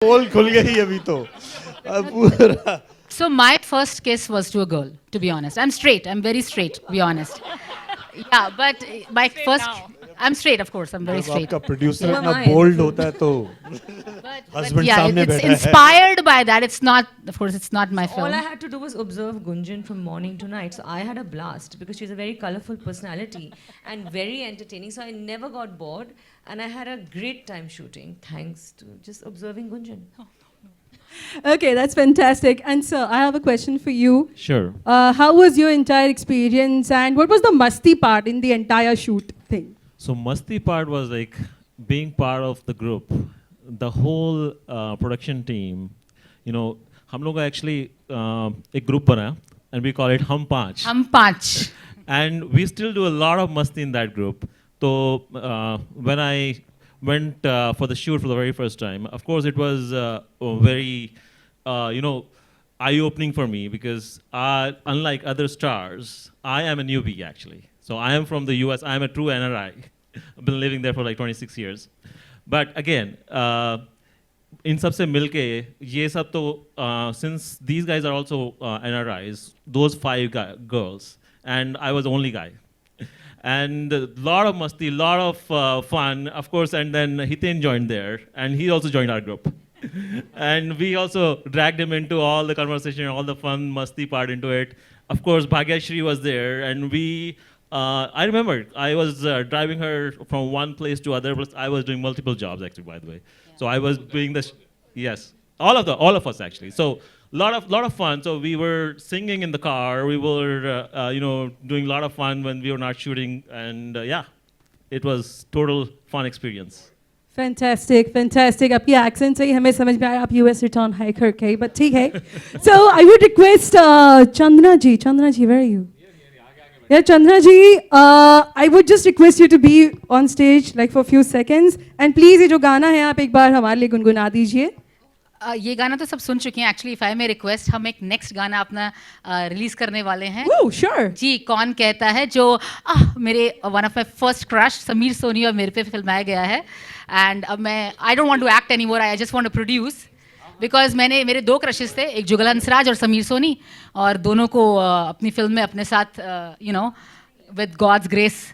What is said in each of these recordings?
पोल खुल गई अभी तो पूरा. So my first kiss was to a girl, to be honest. I'm straight. I'm very straight, to be honest. Yeah, but my first, I'm straight, of course. I'm very जब straight. आपका producer Yeah. इतना bold होता है तो But Husband yeah, सामने it's बैठा है. inspired by that. It's not, of course, it's not my All film. I had to do was observe Gunjan from morning to night. So I had a blast because she's a very colorful personality and very entertaining. So I never got bored and I had a great time shooting thanks to just observing Gunjan. Okay, that's fantastic. And sir, I have a question for you. Sure. How was your entire experience and what was the masti part in the entire shoot thing? So Masti part was like being part of the group, the whole production team. You know, हम लोग का actually एक group बना and we call it Hum Panch. Hum Panch. And we still do a lot of masti in that group. So when I went for the shoot for the very first time, of course it was very, eye-opening for me because unlike other stars, I am a newbie actually. So I am from the US, I am a true NRI. I've been living there for like 26 years. But again, in सबसे मिलके ये सब तो since these guys are also NRIs, those five girls, and I was the only guy. And a lot of masti, lot of fun, of course, and then Hiten joined there, and he also joined our group. And we also dragged him into all the conversation, all the fun masti part into it. Of course, Bhagyashri was there, and I remember I was driving her from one place to other place. I was doing multiple jobs actually, by the way. Yeah. So I was doing this, yes, all of us actually. So lot of fun. So we were singing in the car. We were doing a lot of fun when we were not shooting, and it was total fun experience. Fantastic, fantastic. आपकी accent से ही हमें समझ में आया आप US return hiker के, but ठीक है. So I would request Chandana ji, where are you? Yeah, Chandana ji, I would just request you to be on stage like for a few seconds, and please ये जो गाना है आप एक बार हमारे लिए गुनगुना दीजिए. ये गाना तो सब सुन चुके हैं actually. If I may request, हम एक नेक्स्ट गाना अपना रिलीज करने वाले हैं. Sure. जी, कौन कहता है, जो मेरे one of my first crush Sameer Soni और मेरे पे फिल्माया गया है. एंड अब मैं I don't want to act anymore, I just want to produce. Because मेरे दो क्रशेस थे, एक जुगल हंसराज और समीर सोनी, और दोनों को अपनी फिल्म में अपने साथ with God's grace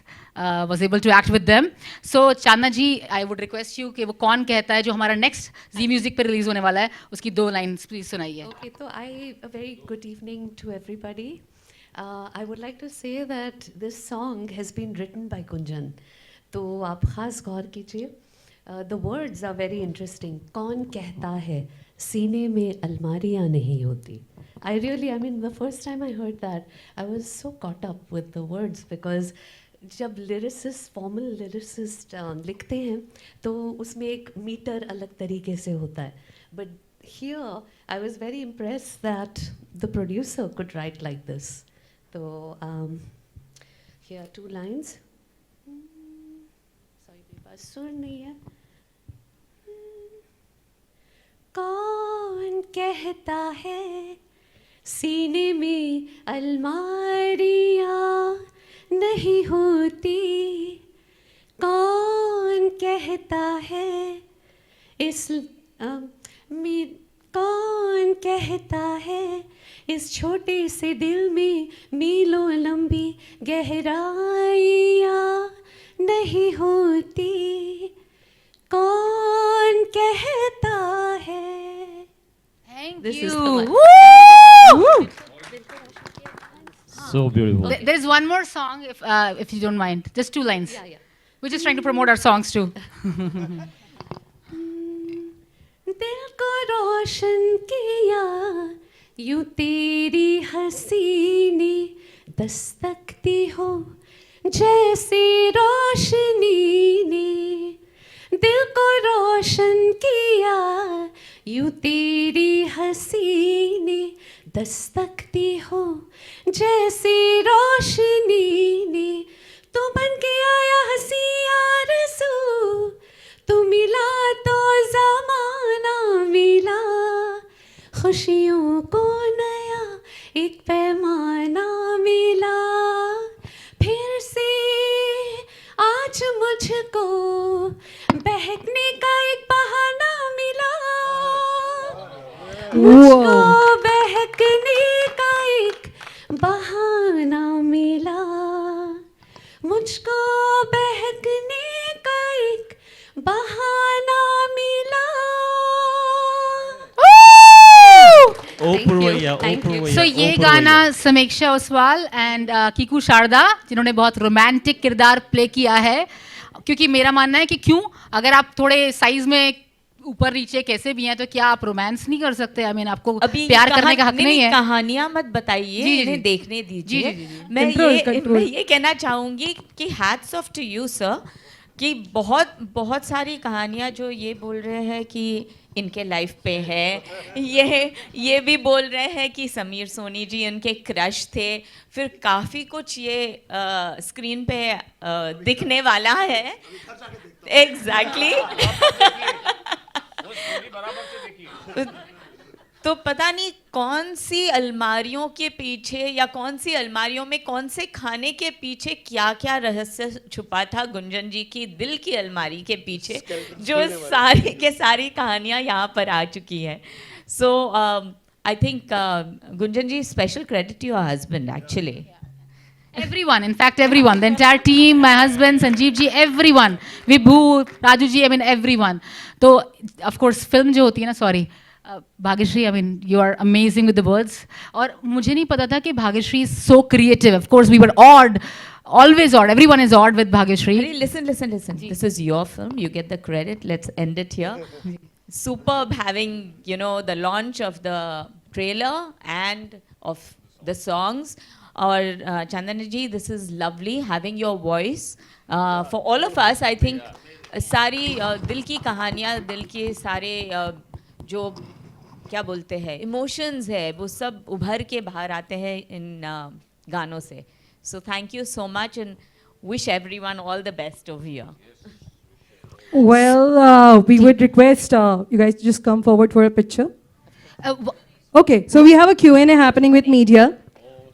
was able to act with them. So Chandana ji, I would request you कि वो कौन कहता है जो हमारा next Z Music पे रिलीज होने वाला है, उसकी 2 lines प्लीज सुनाइए. Okay, so a very good evening to everybody. I would like to say that this song has been written by Gunjan. तो आप खास गौर कीजिए. The words are very interesting. कौन कहता है सीने में अलमारियाँ नहीं होती. I mean, the first time I heard that, I was so caught up with the words because जब लिरिसिस्ट फॉर्मल लिरिसिस्ट लिखते हैं तो उसमें एक मीटर अलग तरीके से होता है. But here I was very impressed that the producer could write like this. तो हियर 2 लाइन्स. सॉरी मेरे पास सुर नहीं है. कौन कहता है सीने में अलमारियाँ नहीं होती. कौन कहता है कौन कहता है इस छोटे से दिल में मीलों लंबी गहराइयाँ नहीं होती. कौन कहता है. Thank This you. is the one. Woo! So beautiful. There's one more song, if you don't mind. Just 2 lines. Yeah. We're just trying to promote our songs too. दिल को रोशन किया यूं तेरी हंसी ने दस्तकती हो जैसे रोशनी ने. दिल को रोशन किया यूं तेरी हंसी ने दस्तकती हो जैसे रोशनी ने. तू बन के आया हंसी आरज़ू, तू मिला तो ज़माना मिला. खुशियों को नया एक पैमाना मिला. फिर से आज मुझको बहकने का एक बहाना मिला. मुझको बहकने का एक बहाना मिला, मुझको बहकने का एक बहाना मिला। Oprah, yeah, Thank you. Oprah, so yeah, ये Oprah, गाना yeah. समीक्षा ओसवाल एंड कीकू शारदा जिन्होंने बहुत रोमांटिक किरदार प्ले किया है, क्योंकि मेरा मानना है कि क्यों, अगर आप थोड़े साइज में ऊपर नीचे कैसे भी हैं तो क्या आप रोमांस नहीं कर सकते? आई मीन आपको अभी प्यार करने का हक नहीं है। कहानियां मत बताइए, जी, जी, इन्हें जी। देखने दीजिए। जी, जी, जी। मैं ये कहना चाहूंगी कि hats off to you sir, कि बहुत बहुत सारी कहानियां जो ये बोल रहे हैं कि इनके लाइफ पे है, ये भी बोल रहे हैं कि समीर सोनी जी उनके क्रश थे, फिर काफ़ी कुछ ये स्क्रीन पे दिखने वाला है। एग्जैक्टली तो पता नहीं कौन सी अलमारियों के पीछे या कौन सी अलमारियों में कौन से खाने के पीछे क्या क्या रहस्य छुपा था गुंजन जी की दिल की अलमारी के पीछे, जो सारी के सारी कहानियां यहाँ पर आ चुकी है। So I think Gunjan ji, special credit to your husband actually. Everyone, in fact, everyone, the entire team, my husband, Sanjeev ji, everyone, Vibhu, Raju ji, I mean, everyone. तो, of course, film जो होती है ना, sorry, Bhagyashree, I mean, you are amazing with the words. और मुझे नहीं पता था कि Bhagyashree is so creative. Of course, we were awed, always awed. Everyone is awed with Bhagyashree. Listen. This is your film. You get the credit. Let's end it here. Superb having, you know, the launch of the trailer and of the songs. Or Chandana ji, this is lovely having your voice. For all of us, I think सारी दिल की कहानियाँ, दिल के सारे जो क्या बोलते हैं इमोशंस है, वो सब उभर के बाहर आते हैं इन गानों से. So thank you so much and wish everyone all the best over here. Well, we would request you guys to just come forward for a picture. W- Okay, so we have a Q&A happening with media.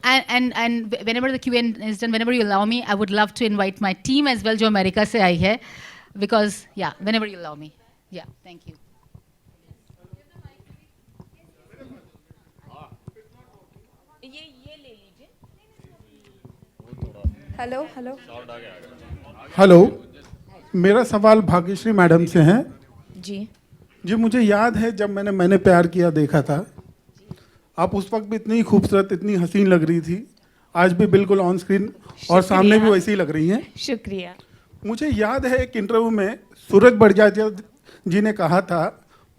and whenever the Q&A is done, whenever you allow me, I would love to invite my team as well, जो America से आई है, because yeah, whenever you allow me, yeah, thank you. ये ले लीजिए. Hello hello hello, मेरा सवाल Bhagyashree madam से है. जी. जी, मुझे याद है जब मैंने प्यार किया देखा था, आप उस वक्त भी इतनी खूबसूरत, इतनी हसीन लग रही थी. आज भी बिल्कुल ऑन स्क्रीन और सामने भी वैसी ही लग रही हैं. शुक्रिया. मुझे याद है एक इंटरव्यू में सूरज बड़जात्या जी ने कहा था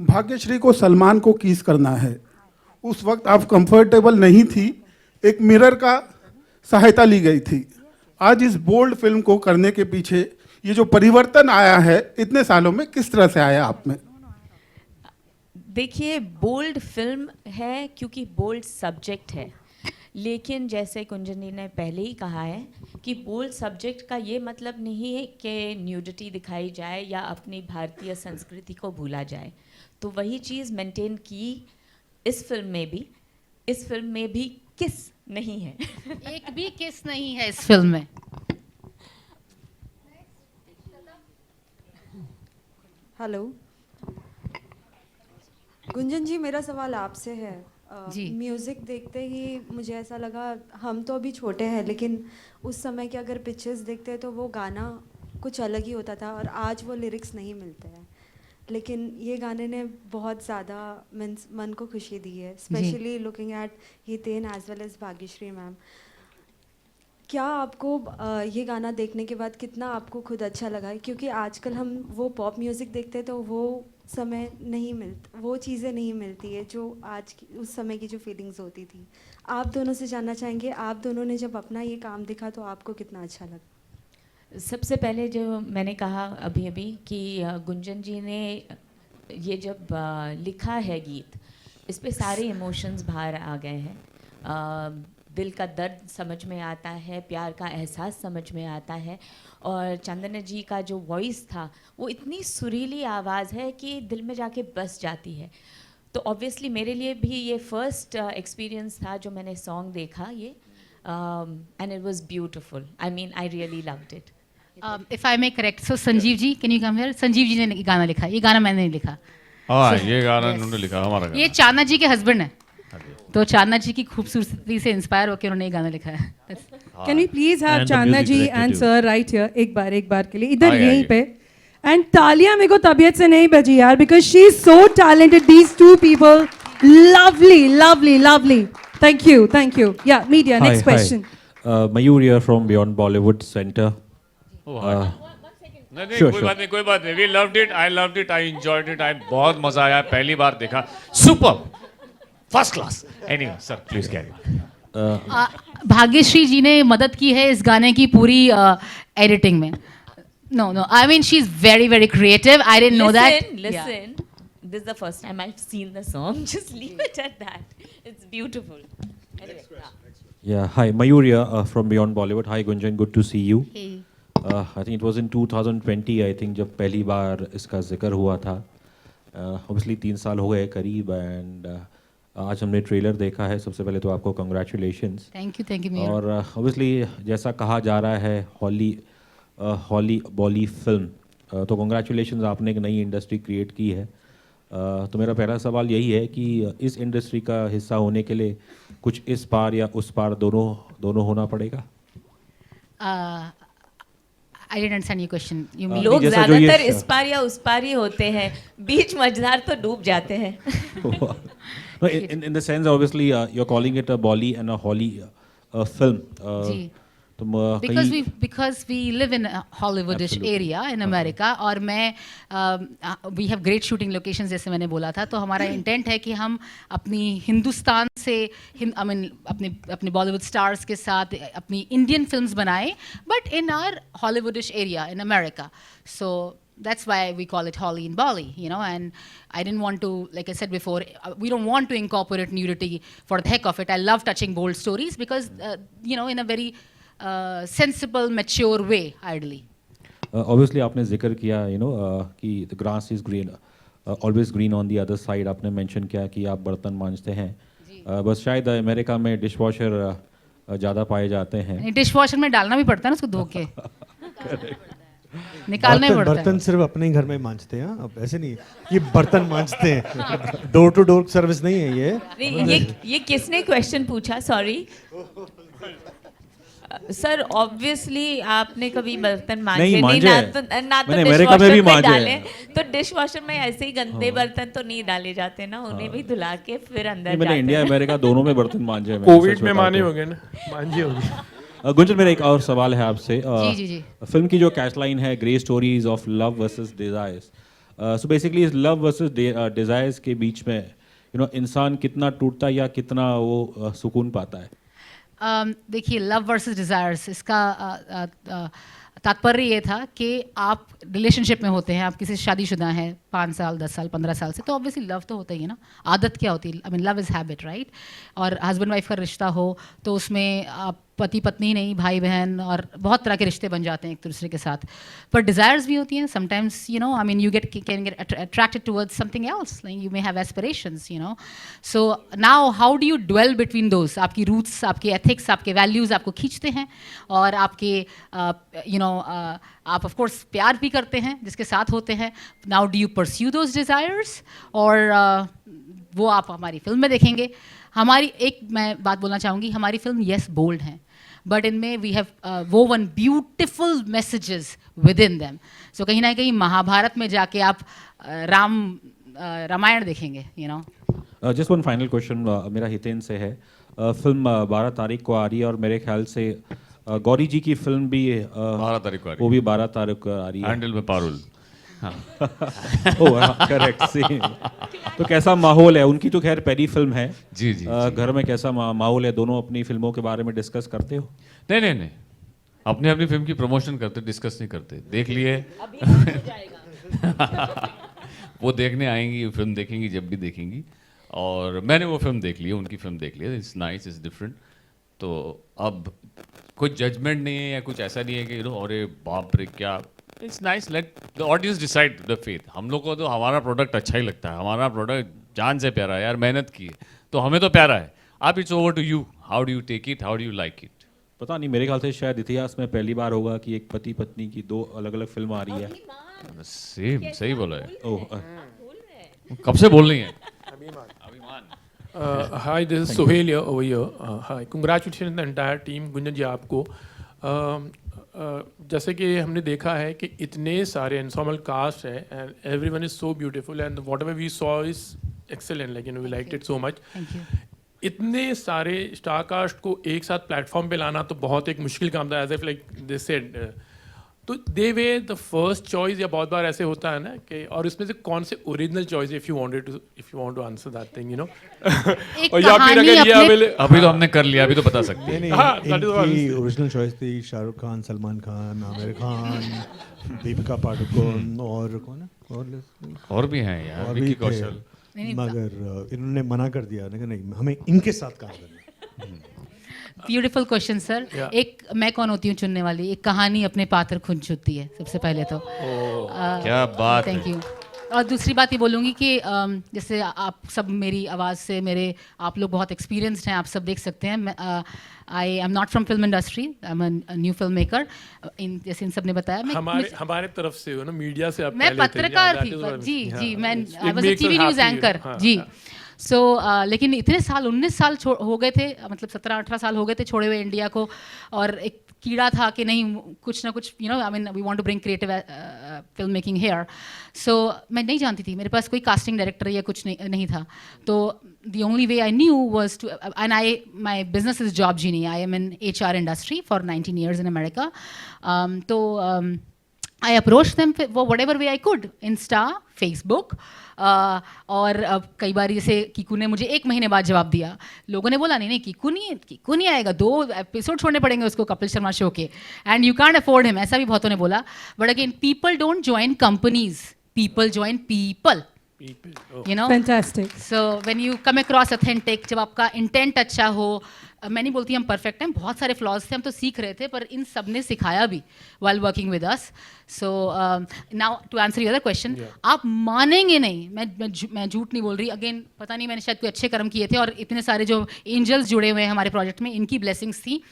भाग्यश्री को सलमान को किस करना है. उस वक्त आप कंफर्टेबल नहीं थी, एक मिरर का सहायता ली गई थी. आज इस बोल्ड फिल्म को करने के पीछे ये जो परिवर्तन आया है इतने सालों में, किस तरह से आया आप में? देखिए, बोल्ड फिल्म है क्योंकि बोल्ड सब्जेक्ट है, लेकिन जैसे कुंजन जी ने पहले ही कहा है कि बोल्ड सब्जेक्ट का ये मतलब नहीं है कि न्यूडिटी दिखाई जाए या अपनी भारतीय संस्कृति को भूला जाए. तो वही चीज़ मेंटेन की इस फिल्म में भी. इस फिल्म में भी किस नहीं है. एक भी किस नहीं है इस फिल्म में. हेलो गुंजन जी, मेरा सवाल आपसे है. जी. म्यूज़िक देखते ही मुझे ऐसा लगा, हम तो अभी छोटे हैं लेकिन उस समय के अगर पिक्चर्स देखते तो वो गाना कुछ अलग ही होता था और आज वो लिरिक्स नहीं मिलते हैं. लेकिन ये गाने ने बहुत ज़्यादा मीन्स मन को खुशी दी है, specially looking at Hiten as well as Bhagyashree ma'am. क्या आपको ये गाना देखने के बाद कितना आपको खुद अच्छा लगा? क्योंकि आजकल हम वो पॉप म्यूज़िक देखते हैं तो वो समय नहीं मिलता, वो चीज़ें नहीं मिलती है जो आज की उस समय की जो फीलिंग्स होती थी. आप दोनों से जानना चाहेंगे, आप दोनों ने जब अपना ये काम देखा तो आपको कितना अच्छा लगा? सबसे पहले जो मैंने कहा अभी अभी कि गुंजन जी ने ये जब लिखा है गीत, इस पे सारे इमोशंस बाहर आ गए हैं. दिल का दर्द समझ में आता है, प्यार का एहसास समझ में आता है, और चंदना जी का जो वॉइस था वो इतनी सुरीली आवाज़ है कि दिल में जाके बस जाती है. तो ऑब्वियसली मेरे लिए भी ये फर्स्ट एक्सपीरियंस था जो मैंने सॉन्ग देखा ये, and it was beautiful. I mean I really loved it. If I may correct, so Sanjeev ji, can you come here? Sanjeev ji ने ये गाना लिखा, ये गाना मैंने नहीं लिखा. हाँ ये गाना उन्होंने लिखा हमारा ये गाना। चांदना जी के हस्बैंड हैं, तो चांदना जी की खूबसूरती से इंस्पायर होकर उन्होंने ये गाना लिखा है. Can we please have And the Chandna music ji director and too. sir right here एक बार के लिए इधर आइए, यहीं आइए। पे. And तालियां मेरे को तबीयत से नहीं बजी यार, because she is so talented. These two people, lovely. Thank you. Yeah, media. Next question. Mayur here from Beyond Bollywood Center. नहीं Sure, कोई बात नहीं we loved it I enjoyed it I बहुत मजा आया पहली बार देखा super first class anyway sir please carry Bhagyashree ji ने मदद की है इस गाने की पूरी एडिटिंग में. No, I mean she's very creative. I didn't know that. Listen. This is the first time I've seen the song. Just leave it at that. It's beautiful. Anyway, Yeah, hi, Mayur here from Beyond Bollywood. Hi Gunjan, good to see you. Hey. I think it was in 2020, I think, जब पहली बार इसका जिक्र हुआ था. Obviously 3 साल हो गए करीब, and आज हमने ट्रेलर देखा है. सबसे पहले तो आपको congratulations. Thank you Mira. और obviously जैसा कहा जा रहा है हॉली बॉली फिल्म, तो congratulations, आपने एक नई इंडस्ट्री क्रिएट की है. तो मेरा पहला सवाल यही है कि इस इंडस्ट्री का हिस्सा होने के लिए कुछ इस पार या उस पार दोनों होना पड़ेगा. I didn't understand your question. You mean लोग जैसा जो ये- ज्यादातर इस पार या उस पार ही होते हैं, बीच मझधार तो डूब जाते हैं. No, in the sense, obviously, you're calling it a Bolly and a Holly film. जी. तो because we live in a Hollywoodish Absolutely. area in America, और मैं we have great shooting locations जैसे मैंने बोला था, तो हमारा इंटेंट है कि हम अपनी हिंदुस्तान से अपने बॉलीवुड स्टार्स के साथ अपनी इंडियन फिल्म्स बनाएं, but in our Hollywoodish area in America. So that's why we call it Holly and Bolly, you know. And I didn't want to, like I said before, we don't want to incorporate nudity for the heck of it. I love touching bold stories because you know, in a very sensible, mature way, ideally. obviously आपने जिक्र किया कि the grass is green, always green on the other side. आपने mention किया कि आप बर्तन मांजते हैं, बस शायद अमेरिका में डिश वॉशर ज़्यादा पाए जाते हैं. डिश वॉशर में डालना भी पड़ता है ना उसको धो के. निकालना ही पड़ता है. बर्तन सिर्फ अपने ही घर में मांजते हैं, अब ऐसे नहीं ये बर्तन मांजते हैं. डोर टू डोर सर्विस नहीं है ये. ये किसने क्वेश्चन पूछा? सॉरी सर, ऑब्वियसली आपने कभी बर्तन मांजे नहीं, नहीं, मांजे ना तो मैंने डिश अमेरिका में वॉशर भी में मांजे डाले, हैं. तो डिश वॉशर में ऐसे ही गंदे बर्तन तो नहीं डाले जाते ना, उन्हें भी धुला के फिर अंदर मैंने जाते इंडिया हैं. अमेरिका दोनों में बर्तन मांजे हैं. कोविड में माने हो गए ना, मांझी होगी. गुंजन, मेरा एक और सवाल है आपसे. जी. फिल्म की जो कैच लाइन है, grey stories of love versus desires, so basically इस लव वर्सेस डिजायर्स के बीच में इंसान कितना टूटता है या कितना वो सुकून पाता है? देखिए, लव वर्सेस डिज़ायर्स, इसका तात्पर्य ये था कि आप रिलेशनशिप में होते हैं, आप किसी से शादीशुदा हैं 5 साल 10 साल 15 साल से, तो ऑब्वियसली लव तो होता ही है ना. आदत क्या होती है? I mean love is habit, right? और हस्बैंड वाइफ का रिश्ता हो तो उसमें आप पति पत्नी नहीं, भाई बहन और बहुत तरह के रिश्ते बन जाते हैं एक दूसरे के साथ. पर डिज़ायर्स भी होती हैं sometimes, you know. I mean you can get attracted towards something else, like you may have aspirations, you know. So now how do you dwell between those? आपकी रूट्स, आपके एथिक्स, आपके वैल्यूज़ आपको खींचते हैं, और आपके यू नो आप of course प्यार भी करते हैं जिसके साथ होते हैं. Now do you pursue those desires, और वो आप हमारी फिल्म में देखेंगे. हमारी एक मैं बात बोलना चाहूँगी, हमारी फिल्म येस बोल्ड हैं, बट इनमें we have woven beautiful messages within them. So कहीं ना कहीं महाभारत में जाके आप रामायण देखेंगे, you know. Just one final question मेरा हितेन से है. फिल्म 12 तारीख को आ रही है, और मेरे ख्याल से गौरी जी की फिल्म भी 12 तारीख को आ रही है. वो भी 12 तारीख को आ रही है. हैंडल में पारुल. करेक्ट. सेम. तो कैसा माहौल है? उनकी तो खैर पहली फिल्म है. जी. घर में कैसा माहौल है? दोनों अपनी फिल्मों के बारे में डिस्कस करते हो? नहीं, अपनी फिल्म की प्रमोशन करते, डिस्कस नहीं करते. देख लिए वो देखने आएंगी, फिल्म देखेंगी जब भी देखेंगी. और मैंने वो फिल्म देख ली है, उनकी फिल्म देख ली है. It's nice, it's different. तो अब कोई जजमेंट नहीं है या कुछ ऐसा नहीं है कि अरे बाप रे क्या. It's nice, let the audience decide the faith. हम लोग को तो हमारा प्रोडक्ट अच्छा ही लगता है. हमारा प्रोडक्ट जान से प्यारा है यार, मेहनत की है तो हमें तो प्यारा है. अब it's over to you, how do you take it, how do you like it. पता नहीं, मेरे ख्याल से शायद इतिहास में पहली बार होगा कि एक पति पत्नी की 2 अलग अलग फिल्म आ रही है. सेम, सही बोला है. ओह, कब से बोल रही हैं? Hi, this is Sohail here over here. Hi, congratulations the entire team. Gunjan जी आपको जैसे कि हमने देखा है कि इतने सारे ensemble cast है and everyone is so beautiful and whatever we saw is excellent. Like we liked it so much. Thank you. इतने सारे स्टार कास्ट को एक साथ प्लेटफॉर्म पे लाना तो बहुत एक मुश्किल काम था, as if like they said, तो they were the first choice, या बहुत बार ऐसे होता है ना कि, और इसमें से कौन से original choice, if you want to answer that thing, you know, एक और या फिर कहानी अगर ये अपने- अभी तो हमने कर लिया, अभी तो बता सकते हैं। हाँ, that is what I'm इनकी saying. ओरिजिनल चॉइस थी शाहरुख खान, सलमान खान, आमिर खान, दीपिका पादुकोण और कौन है और भी हैं यार, और विक्की भी थे, कौशल। नहीं, मगर इन्होंने मना कर दिया कि नहीं, हमें इनके साथ काम करना है। Beautiful question sir. Yeah. एक मैं कौन होती हूँ चुनने वाली, एक कहानी अपने पात्र खुद चुनती है सबसे पहले तो। क्या बात है। Thank you. और दूसरी बात ये बोलूँगी कि जैसे आप सब मेरी आवाज़ से आप लोग बहुत एक्सपीरियंस्ड हैं, आप सब देख सकते हैं। आई am not from film industry, I am new film maker. जैसे इन सब ने बताया, हमारे तरफ से हो ना, मीडिया से आप मैं पहले थे। पत्रकार Yeah, थी, that is what I'm ji saying. जी, हाँ, मैं it I was a makes us TV news happy, anchor हाँ, जी। हाँ. सो लेकिन इतने साल 19 साल हो गए थे, मतलब 17-18 साल हो गए थे छोड़े हुए इंडिया को, और एक कीड़ा था कि नहीं कुछ ना कुछ, you know, I mean we want to bring creative film making here. सो मैं नहीं जानती थी, मेरे पास कोई कास्टिंग डायरेक्टर या कुछ नहीं था, तो the only way I knew was to, and my business is Job Genie. I am in HR industry for 19 years in America. I approached them for whatever way I could, Insta, Facebook, और कई बार जैसे कीकू ने मुझे 1 महीने बाद जवाब दिया। लोगों ने बोला नहीं कीकू नहीं आएगा, 2 एपिसोड छोड़ने पड़ेंगे उसको कपिल शर्मा शो के, and you can't afford him, ऐसा भी बहुतों ने बोला। But again, people don't join companies, people join people, you know. Fantastic. So when you come across authentic, जब आपका इंटेंट अच्छा हो, मैं नहीं बोलती हम परफेक्ट हैं, बहुत सारे फ्लॉज थे, हम तो सीख रहे थे, पर इन सब ने सिखाया भी while working with us. So now to answer your other question, आप मानेंगे नहीं, मैं झूठ नहीं बोल रही। अगेन पता नहीं, मैंने शायद कोई अच्छे कर्म किए थे, और इतने सारे जो एंजल्स जुड़े हुए हैं हमारे प्रोजेक्ट में, इनकी ब्लेसिंग्स थी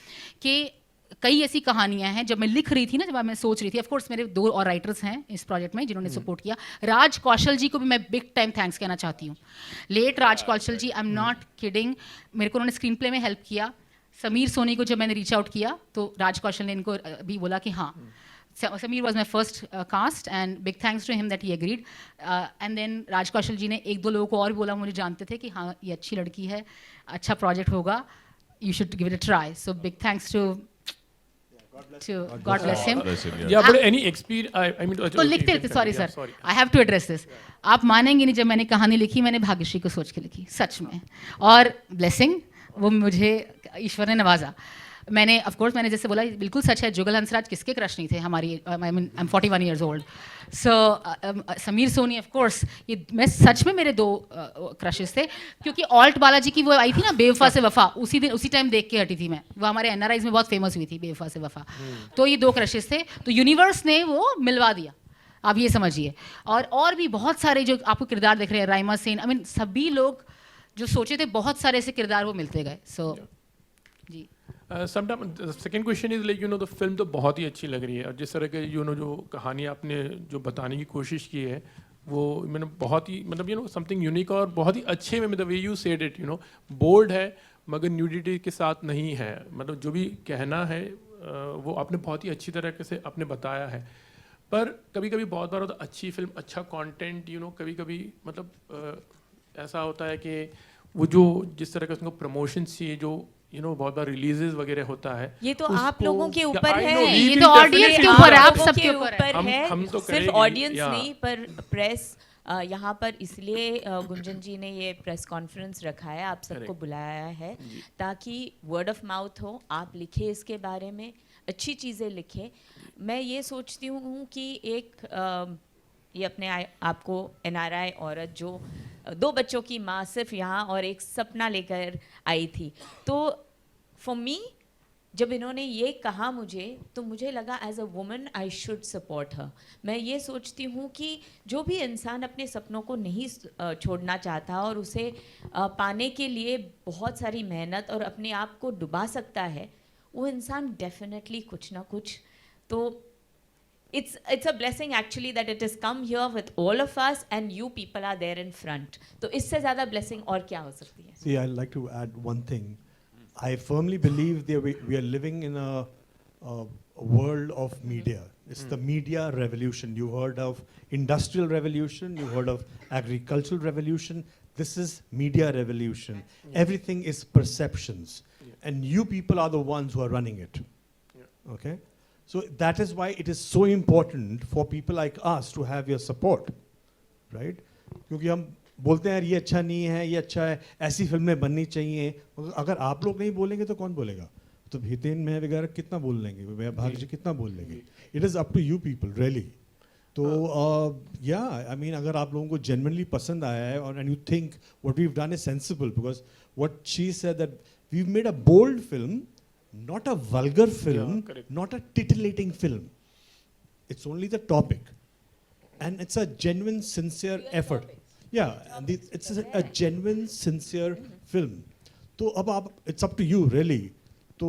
कि कई ऐसी कहानियां हैं। जब मैं लिख रही थी ना, जब मैं सोच रही थी, ऑफ कोर्स मेरे 2 और राइटर्स हैं इस प्रोजेक्ट में जिन्होंने सपोर्ट किया। राज कौशल जी को भी मैं बिग टाइम थैंक्स कहना चाहती हूँ। Let Raj Kaushal ji, I am not kidding, मेरे को उन्होंने स्क्रीन प्ले में हेल्प किया। समीर सोनी को जब मैंने रीच आउट किया, तो राज कौशल ने इनको भी बोला कि हाँ, Samir was my first cast, and big thanks to him that he agreed. And then Raj Kaushal जी ने 1-2 लोगों को और भी बोला, मुझे जानते थे कि हाँ ये अच्छी लड़की है, अच्छा प्रोजेक्ट होगा, you should give it a try. So big thanks to God bless him. Yeah, but any experience, I mean, तो लिखते रहते, sorry sir, I have to address this. आप मानेंगे नहीं, जब मैंने कहानी लिखी, मैंने भाग्यश्री को सोच के लिखी सच में, और ब्लेसिंग वो मुझे ईश्वर ने नवाजा। मैंने ऑफ कोर्स मैंने जैसे बोला, बिल्कुल सच है, जुगल हंसराज किसके क्रश नहीं थे हमारी, I mean I am 41 years old. So Sameer Soni of course, ये मैं सच में मेरे 2 क्रशेस थे, क्योंकि ऑल्ट बालाजी की वो आई थी ना, बेवफा से वफा, उसी टाइम देख के हटी थी मैं, वो हमारे एनआरआईज में बहुत फेमस हुई थी, बेवफा से वफा। तो ये 2 क्रशेस थे, तो यूनिवर्स ने वो मिलवा दिया, आप ये समझिए। और भी बहुत सारे जो आपको किरदार दिख रहे हैं, राइमा सेन, आई मीन सभी लोग जो सोचे थे, बहुत सारे ऐसे किरदार वो मिलते गए। सो जी। Sometime second question is like, you know, the film तो बहुत ही अच्छी लग रही है, और जिस तरह के यू नो जो कहानी आपने जो बताने की कोशिश की है, वो मैंने बहुत ही, मतलब यू नो, समथिंग यूनिक, और बहुत ही अच्छे में, the way you said it, you know, bold है मगर न्यूडिटी के साथ नहीं है, मतलब जो भी कहना है वो आपने बहुत ही अच्छी तरीके से आपने बताया है। पर कभी कभी बहुत बार होता है, अच्छी फिल्म, अच्छा कंटेंट, यू नो, कभी कभी मतलब ऐसा होता है कि वो जो जिस तरह का उसको प्रमोशन चाहिए, जो यू नो बहुत बार रिलीजेस वगैरह होता है, ये तो आप लोगों के ऊपर है, ये तो ऑडियंस के ऊपर है, आप सबके ऊपर है। हम तो सिर्फ ऑडियंस नहीं, पर प्रेस यहाँ पर इसलिए गुंजन जी ने ये प्रेस कॉन्फ्रेंस रखा है, आप सबको बुलाया है, ताकि वर्ड ऑफ माउथ हो, आप लिखे इसके बारे में, अच्छी चीज़ें लिखें। मैं ये सोचती हूँ कि एक ये अपने आपको NRI औरत जो 2 बच्चों की माँ सिर्फ यहाँ और एक सपना लेकर आई थी, तो फॉर मी जब इन्होंने ये कहा मुझे, तो मुझे लगा as a woman I should support her. मैं ये सोचती हूँ कि जो भी इंसान अपने सपनों को नहीं छोड़ना चाहता और उसे पाने के लिए बहुत सारी मेहनत और अपने आप को डुबा सकता है, वो इंसान डेफिनेटली कुछ ना कुछ तो it's a blessing actually that it has come here with all of us and you people are there in front. तो इससे ज़्यादा blessing और क्या हो सकती है? See, I'd like to add one thing. I firmly believe that we are living in a world of media. It's the media revolution. You heard of industrial revolution, you heard of agricultural revolution. This is media revolution. Everything is perceptions. And you people are the ones who are running it. Okay? So that is why it is so important for people like us to have your support, right? क्योंकि हम बोलते हैं यार ये अच्छा नहीं है, ये अच्छा है, ऐसी फिल्में बननी चाहिए. अगर आप लोग नहीं बोलेंगे तो कौन बोलेगा? तो हितेन में वगैरह कितना बोल लेंगे, भाग्य जी कितना बोल लेंगे? It is up to you people, really. तो yeah, I mean अगर आप लोगों को genuinely पसंद आया है और and you think what we've done is sensible, because what she said that we've made a bold film, not a vulgar film, not a titillating film. It's only the topic. And it's a genuine, sincere effort. Yeah, and it's a genuine, sincere film. So it's up to you, really, to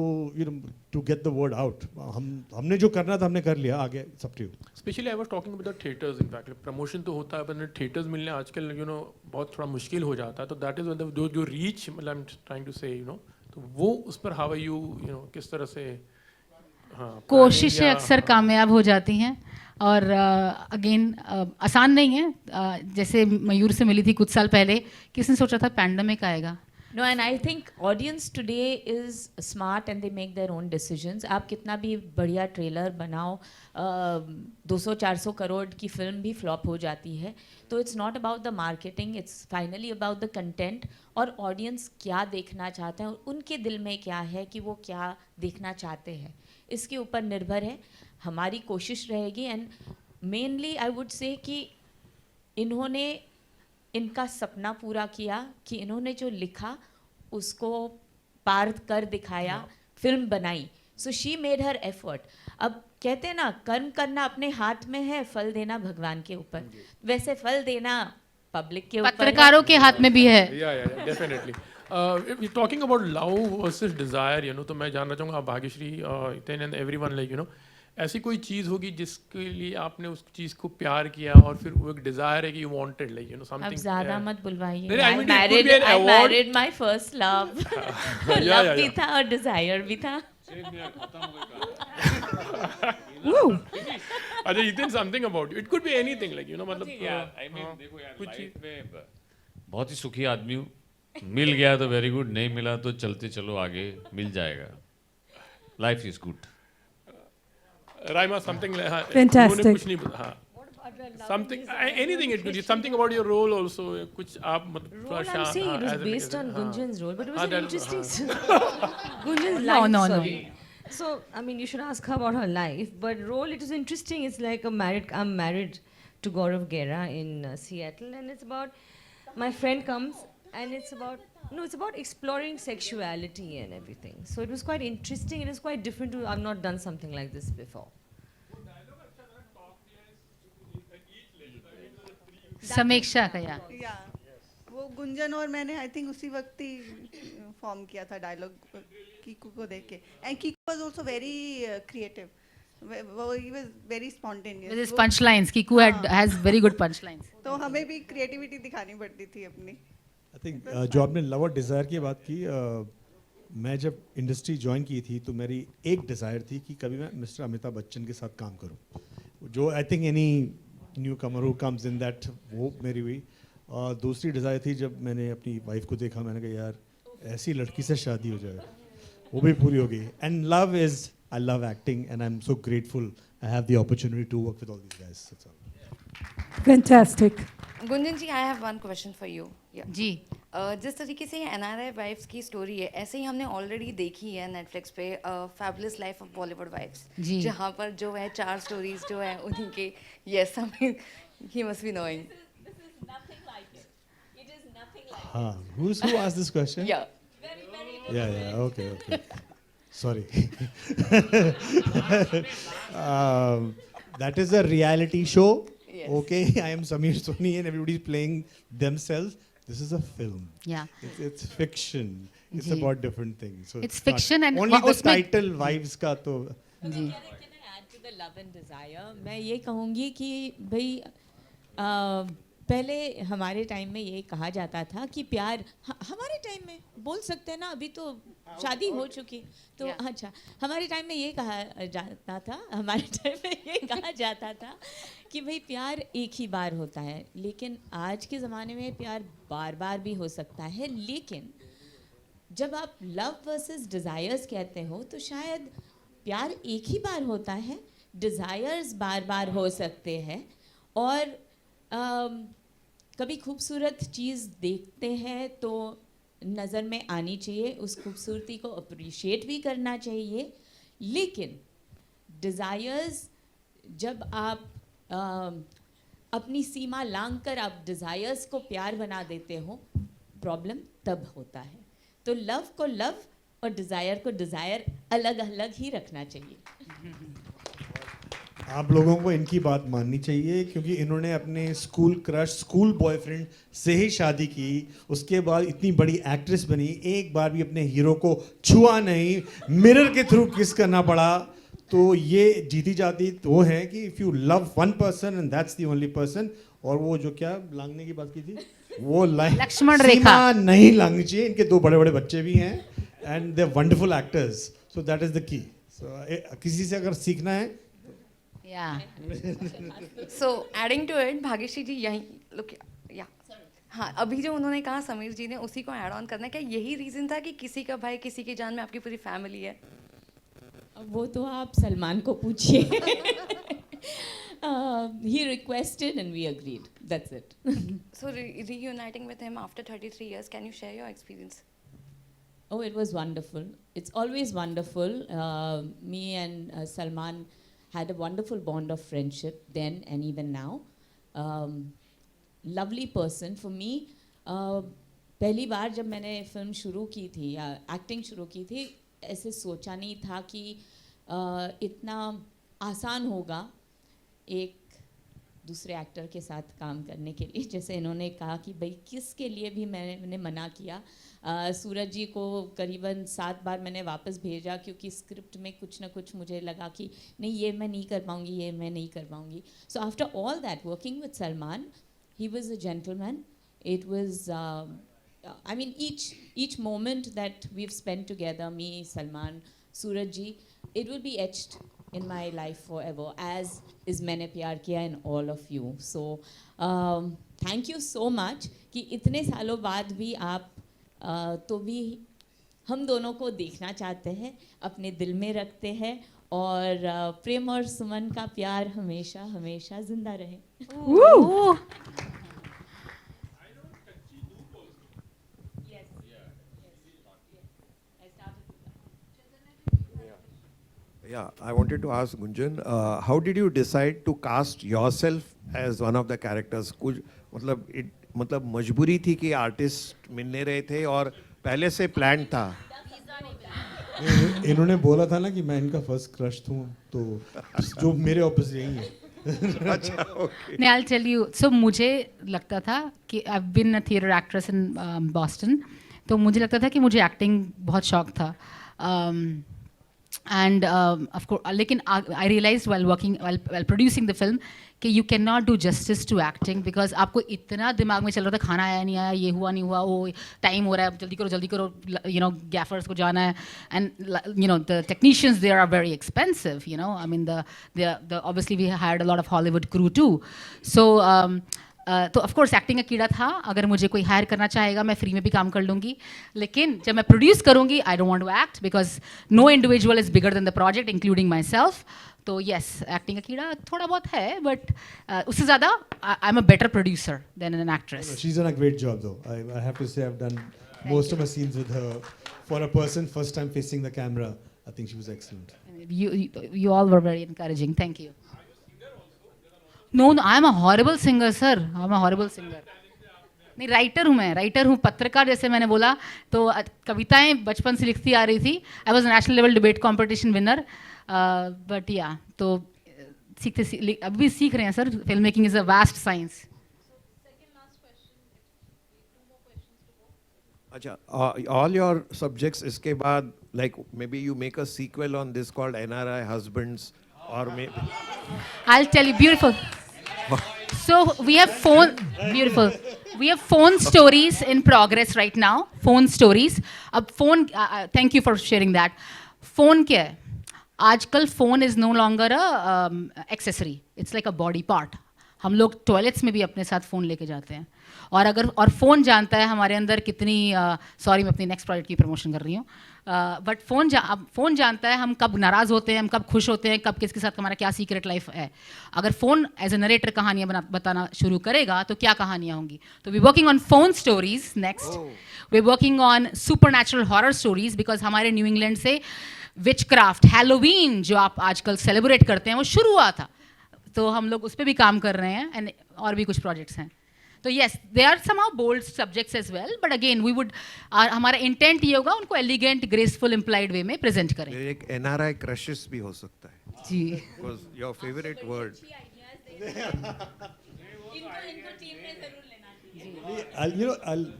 to get the word out. हमने जो करना था हमने कर लिया, आगे it's up to you. Especially I was talking about the theaters. In fact, promotion तो होता है, पर theaters मिलने आजकल बहुत थोड़ा मुश्किल हो जाता है. तो that is when जो reach, I'm trying to say, तो वो उस पर how are you, किस तरह से कोशिशें अक्सर कामयाब हो जाती हैं और अगेन आसान नहीं है. जैसे मयूर से मिली थी कुछ साल पहले, किसने सोचा था पैंडेमिक आएगा? No, and I think audience today is smart and they make their own decisions. आप कितना भी बढ़िया ट्रेलर बनाओ, 200-400 करोड़ की फिल्म भी फ्लॉप हो जाती है. तो it's not about the marketing, it's finally about the content और audience क्या देखना चाहते हैं और उनके दिल में क्या है कि वो क्या देखना चाहते हैं, इसके ऊपर निर्भर है. हमारी कोशिश रहेगी and mainly I would say कि इन्होंने इनका सपना पूरा किया कि इन्होंने जो लिखा उसको पार कर दिखाया, फिल्म बनाई. So she made her effort. अब कहते हैं ना कर्म करना अपने हाथ में है, फल देना भगवान के ऊपर. वैसे फल देना पब्लिक के ऊपर, पत्रकारों के हाथ में भी है. Yeah, definitely. We're talking about love versus desire, तो मैं जानना चाहूँगा आप भाग्यश्री, हितेन and everyone, ऐसी कोई चीज़ होगी जिसके लिए आपने उस चीज़ को प्यार किया और फिर वो एक डिजायर है कि you wanted, something. अब ज़्यादा मत बुलवाइए. I married my first love. Love भी था और डिजायर भी था. अच्छा, Hiten, something about you. It could be anything, मतलब I mean देखो यार, लाइफ में बहुत ही सुखी आदमी हूँ. मिल गया तो वेरी गुड, नहीं मिला तो चलते चलो आगे, मिल जाएगा. Life is good. Raima, something like Fantastic. something, anything it could be. Something about your role also. कुछ आप Role, I'm saying it was based on Gunjan's role, but it was an interesting. Gunjan's No, life. no. Sorry. So I mean, you should ask her about her life. But role, it was interesting. It's like I'm married to Gaurav Gera in Seattle, and it's about my friend comes, and it's about exploring sexuality and everything. So it was quite interesting. It was quite different. I've not done something like this before. समीक्षा का या वो गुंजन और मैंने I think उसी वक्त ही form किया था डायलॉग कीकू को देख के. And Kiku was also very creative. he was very spontaneous. With his punchlines, Kiku has very good punchlines. तो हमें भी क्रिएटिविटी दिखानी पड़ती थी अपनी. आई थिंक जो आपने लव और डिज़ायर की बात की, मैं जब इंडस्ट्री ज्वाइन की थी तो मेरी एक डिज़ायर थी कि कभी मैं मिस्टर अमिताभ बच्चन के साथ काम करूं, जो I think any new Qamar who comes in that, वो मेरी हुई. दूसरी डिज़ायर थी जब मैंने अपनी वाइफ को देखा, मैंने कहा यार ऐसी लड़की से शादी हो जाए, वो भी पूरी हो गई. And love is, I love acting and I'm so grateful I have the opportunity to work with all these guys. That's all. Fantastic. Gunjan ji, I have one question for you. जी. जिस तरीके से NRI वाइफ्स की story है, ऐसे ही हमने already देखी है नेटफ्लिक्स पे fabulous life of Bollywood wives, जहाँ पर जो है 4 स्टोरीज जो है उन्हीं के. Yes, I mean, he must be knowing. This is nothing like it. It is nothing like it. हाँ, who asked this question? Yeah. Yeah, okay. Sorry. That is a reality show. Yes. Okay, I am Sameer Soni and everybody is playing themselves. This is a film. Yeah. It's fiction. It's about different things. So It's fiction and only the उसमें- title wives का तो. जी. Can I add to the love and desire, मैं ये कहूँगी कि भाई पहले हमारे टाइम में ये कहा जाता था कि प्यार, हमारे टाइम में बोल सकते हैं ना, अभी तो शादी हो चुकी तो अच्छा, हमारे टाइम में ये कहा जाता था, हमारे टाइम में ये कहा जाता था कि भाई प्यार एक ही बार होता है, लेकिन आज के ज़माने में प्यार बार बार भी हो सकता है। लेकिन जब आप लव वर्सेस डिज़ायर्स कहते हो तो शायद प्यार एक ही बार होता है, डिज़ायर्स बार बार हो सकते हैं। और कभी खूबसूरत चीज़ देखते हैं तो नज़र में आनी चाहिए, उस खूबसूरती को अप्रिशिएट भी करना चाहिए। लेकिन डिज़ायर्स, जब आप अपनी सीमा लांघ कर आप डिज़ायर्स को प्यार बना देते हो, प्रॉब्लम तब होता है। तो लव को लव और डिज़ायर को डिज़ायर अलग अलग ही रखना चाहिए। आप लोगों को इनकी बात माननी चाहिए, क्योंकि इन्होंने अपने स्कूल क्रश, स्कूल बॉयफ्रेंड से ही शादी की, उसके बाद इतनी बड़ी एक्ट्रेस बनी, एक बार भी अपने हीरो को छुआ नहीं, मिरर के थ्रू किस करना पड़ा। तो ये जीती जाती वो है कि if you love one person and that's the only person, और वो जो क्या लांघने की बात की थी, वो लक्ष्मण रेखा नहीं लांघनी चाहिए। इनके 2 बड़े बड़े बच्चे भी हैं and they are wonderful actors, so that is the key. So किसी से अगर सीखना है, So adding to it, Bhagyashree जी यहीं look, हाँ, अभी जो उन्होंने कहा समीर जी ने, उसी को ऐड ऑन करना है। क्या यही रीज़न था कि किसी का भाई किसी की जान में आपकी पूरी फैमिली है? वो तो आप सलमान को पूछिए। He requested and we agreed. That's it. So reuniting with him after 33 years, can you share your experience? Oh, it was wonderful. It's always wonderful. Me and Salman had a wonderful bond of friendship then and even now. Lovely person for me. पहली बार जब मैंने film शुरू की थी या acting शुरू की थी, ऐसे सोचा नहीं था कि इतना आसान होगा एक दूसरे एक्टर के साथ काम करने के लिए। जैसे इन्होंने कहा कि भाई किसके लिए भी मैंने मना किया। सूरज जी को करीबन 7 बार मैंने वापस भेजा, क्योंकि स्क्रिप्ट में कुछ ना कुछ मुझे लगा कि नहीं, ये मैं नहीं कर पाऊँगी, ये मैं नहीं कर पाऊँगी। So after all that, working with Salman, he was a gentleman. It was I mean, each moment that we've spent together, me, Salman, Suraj ji, it will be etched in my life forever, as is Maine Pyar Kiya and all of you. So, thank you so much कि इतने सालों बाद भी आप तो भी हम दोनों को देखना चाहते हैं, अपने दिल में रखते हैं, और प्रेम और सुमन का प्यार हमेशा हमेशा जिंदा रहे। Yeah, I wanted to ask Gunjan, how did you decide to cast yourself as one of the characters? कुछ मतलब मजबूरी थी कि आर्टिस्ट मिल नहीं रहे थे और पहले से प्लान था? इन्होंने बोला था ना कि मैं इनका फर्स्ट क्रश हूँ, तो जो मेरे ऑपोजिट यही है। अच्छा, ओके। नहीं, I'll tell you. So मुझे लगता था कि I've been a theatre actress in Boston, तो मुझे लगता था कि मुझे एक्टिंग बहुत शौक था। And of course, लेकिन I realized while producing the film कि you cannot do justice to acting, because आपको इतना दिमाग में चल रहा था, खाना आया नहीं आया, ये हुआ नहीं हुआ, वो टाइम हो रहा है, जल्दी करो, you know, gaffers को जाना है, and you know the technicians there are very expensive, you know, I mean the obviously we hired a lot of Hollywood crew too, so तो ऑफ कोर्स एक्टिंग का कीड़ा था। अगर मुझे कोई हायर करना चाहेगा मैं फ्री में भी काम कर लूँगी, लेकिन जब मैं प्रोड्यूस करूँगी I don't want to act, because no individual is bigger than the project including myself. तो येस, एक्टिंग का कीड़ा थोड़ा बहुत है, बट उससे ज़्यादा I am a better producer than an actress. She's done a great job though. I have to say I've done most of my scenes with her. For a person first time facing the camera, I think she was excellent. You all were very encouraging. Thank you. No, I am a horrible singer, sir. I am a horrible singer. नहीं, writer हूँ, पत्रकार, जैसे मैंने बोला, तो कविताएं बचपन से लिखती आ रही थी। I was national level debate competition winner, but या तो अभी भी सीख रहे हैं sir. Film making is a vast science. अच्छा, all your subjects इसके बाद, like maybe you make a sequel on this called NRI Husbands or maybe I'll tell you, beautiful. So we have phone, beautiful. We have phone stories in progress right now. Phone stories. अब phone, thank you for sharing that. Phone क्या है? आजकल phone is no longer a accessory. It's like a body part. हम लोग toilets में भी अपने साथ फ़ोन लेके जाते हैं और फ़ोन जानता है हमारे अंदर कितनी सॉरी मैं अपनी नेक्स्ट प्रोजेक्ट की प्रमोशन कर रही हूँ बट फ़ोन जानता है हम कब नाराज़ होते हैं हम कब खुश होते हैं कब किसके साथ हमारा क्या सीक्रेट लाइफ है अगर फ़ोन एज ए नरेटर कहानियाँ बताना शुरू करेगा तो क्या कहानियाँ होंगी तो we working on phone stories next we working on supernatural horror stories because हमारे न्यू इंग्लैंड से विच क्राफ्ट हैलोवीन जो आप आजकल सेलिब्रेट करते हैं वो शुरू हुआ था तो हम लोग उस पर भी काम कर रहे हैं एंड और भी कुछ प्रोजेक्ट्स हैं तो yes they are somehow bold subjects as well but again we would हमारा इंटेंट ये होगा उनको एलिगेंट ग्रेसफुल इम्प्लाइड वे में प्रेजेंट करें एक NRI क्रशेस भी हो सकता है जी because your favourite word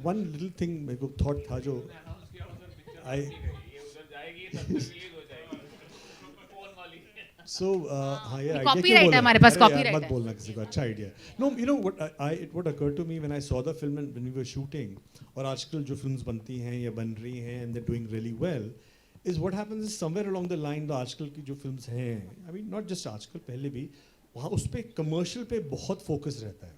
one little thing मेरे को thought था जो So, हाँ यार copyright है हमारे पास copyright मत बोलना किसी को अच्छा idea no you know what it what occurred to me when I saw the film and when we were shooting और आजकल जो films बनती हैं या बन रही हैं and they're doing really well is what happens is somewhere along the line the आजकल की जो films हैं I mean not just आजकल पहले भी वहाँ उस पे commercial पे बहुत focus रहता है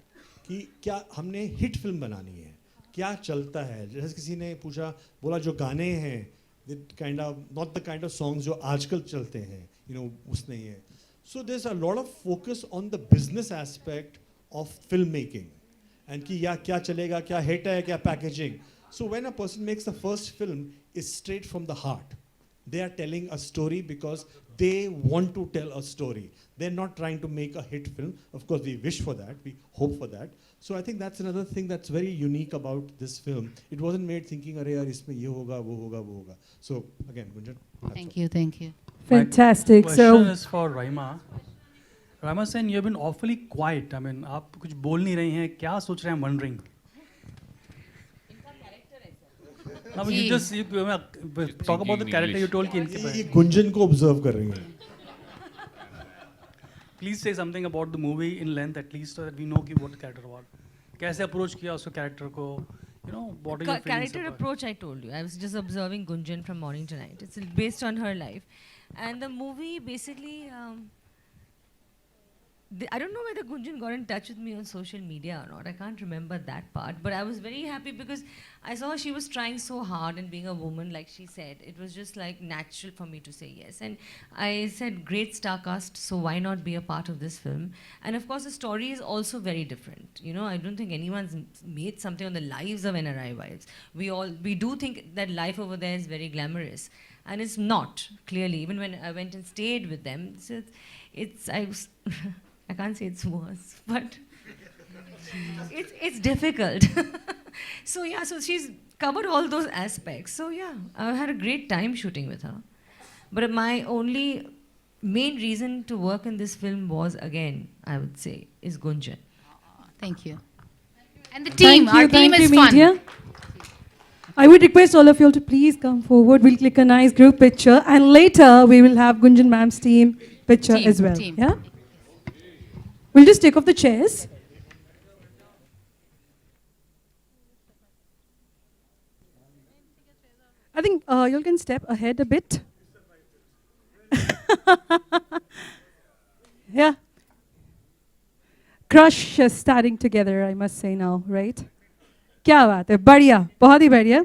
कि क्या हमने hit film बनानी है क्या चलता है जैसे किसी ने पूछा बोला जो गाने हैं the kind of not the kind of songs जो आजकल चलते हैं you know उसने ये so there's a lot of focus on the business aspect of filmmaking and कि या क्या चलेगा क्या hit है क्या packaging so when a person makes the first film it's straight from the heart they are telling a story because they want to tell a story they're not trying to make a hit film of course we wish for that we hope for that so I think that's another thing that's very unique about this film it wasn't made thinking अरे यार इसमें ये होगा वो होगा so again Gunjan thank you fantastic My so question is for Raima Sen you have been awfully quiet I mean आप कुछ बोल नहीं रही हैं क्या सोच रहे हैं wondering now you just talk about the character you told कि इनके ये गुंजन को observe कर रही हैं Please say something about the movie in length at least so that we know कि what character was. कैसे approach किया उसको character को, you know, what are your feelings Character about approach I told you. I was just observing Gunjan from morning to night. It's based on her life. And the movie basically, I don't know whether Gunjan got in touch with me on social media or not. I can't remember that part. But I was very happy because I saw she was trying so hard and being a woman, like she said. It was just like natural for me to say yes. And I said, great star cast, so why not be a part of this film? And of course, the story is also very different. You know, I don't think anyone's made something on the lives of NRI wives. We do think that life over there is very glamorous. And it's not, clearly. Even when I went and stayed with them, I can't say it's worse, but it's difficult. So yeah, so she's covered all those aspects. So yeah, I had a great time shooting with her. But my only main reason to work in this film was, again, I would say, is Gunjan. Thank you. And the team, our team is fun. Media. I would request all of you all to please come forward. We'll click a nice group picture and later we will have Gunjan ma'am's team picture as well. Yeah? We'll just take off the chairs. I think you can step ahead a bit. Yeah. Crush is starting together, I must say now, right? क्या बात है बढ़िया बहुत ही बढ़िया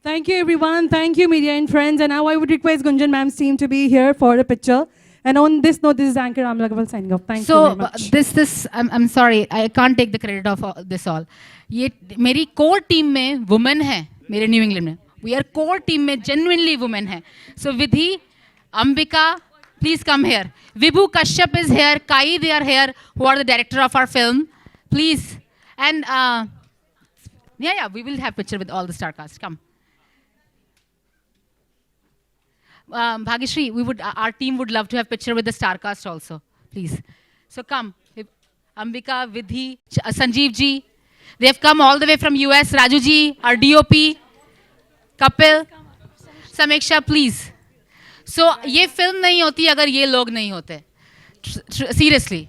Thank you, everyone. Thank you, media and friends. And now I would request Gunjan ma'am's team to be here for a picture. And on this note, this is Anchor Amla Gopal signing off. Thank you very much. I'm sorry, I can't take the credit of this all. ये मेरी core team में women है, मेरे New England में. We are core team में genuinely women है. So Vidhi, Ambika, please come here. Vibhu Kashyap is here. Kai, they are here, who are the director of our film. Please. And yeah, we will have picture with all the star cast. Come. Bhagyashree, our team would love to have picture with the star cast also. Please. So come. Ambika, Vidhi, Sanjeev ji. They have come all the way from US. Raju ji, our DOP. Kapil. Sameksha, please. So ये film नहीं होती अगर ये लोग नहीं होते. Seriously.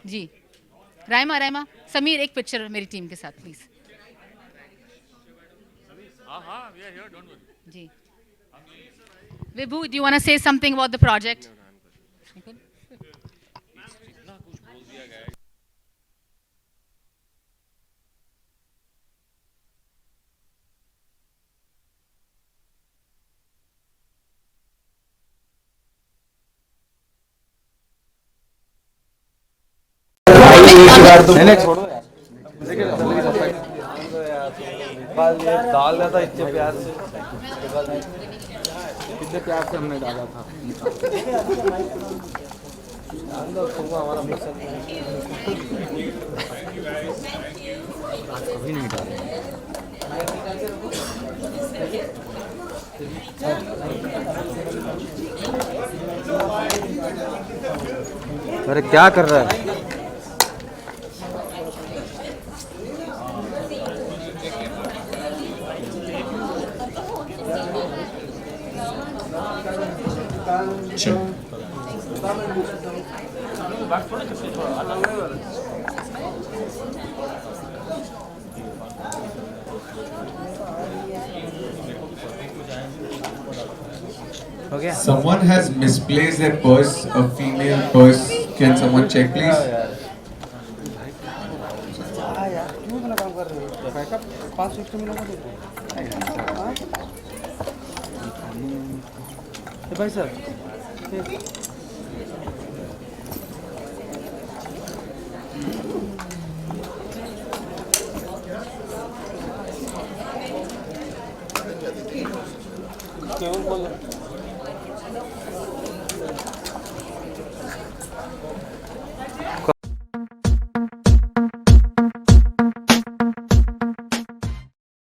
जी. राइमा, समीर एक picture मेरी टीम के साथ प्लीज. जी. Vibhu, do you want to say something about the project? नहीं छोड़ो यार. डाल दिया था इतने प्यार से, कितने प्यार से हमने डाला था. हमारा कभी नहीं डाला. अरे क्या कर रहा है? Okay. Someone has misplaced their purse, a female purse. Can someone check, please? भाई सर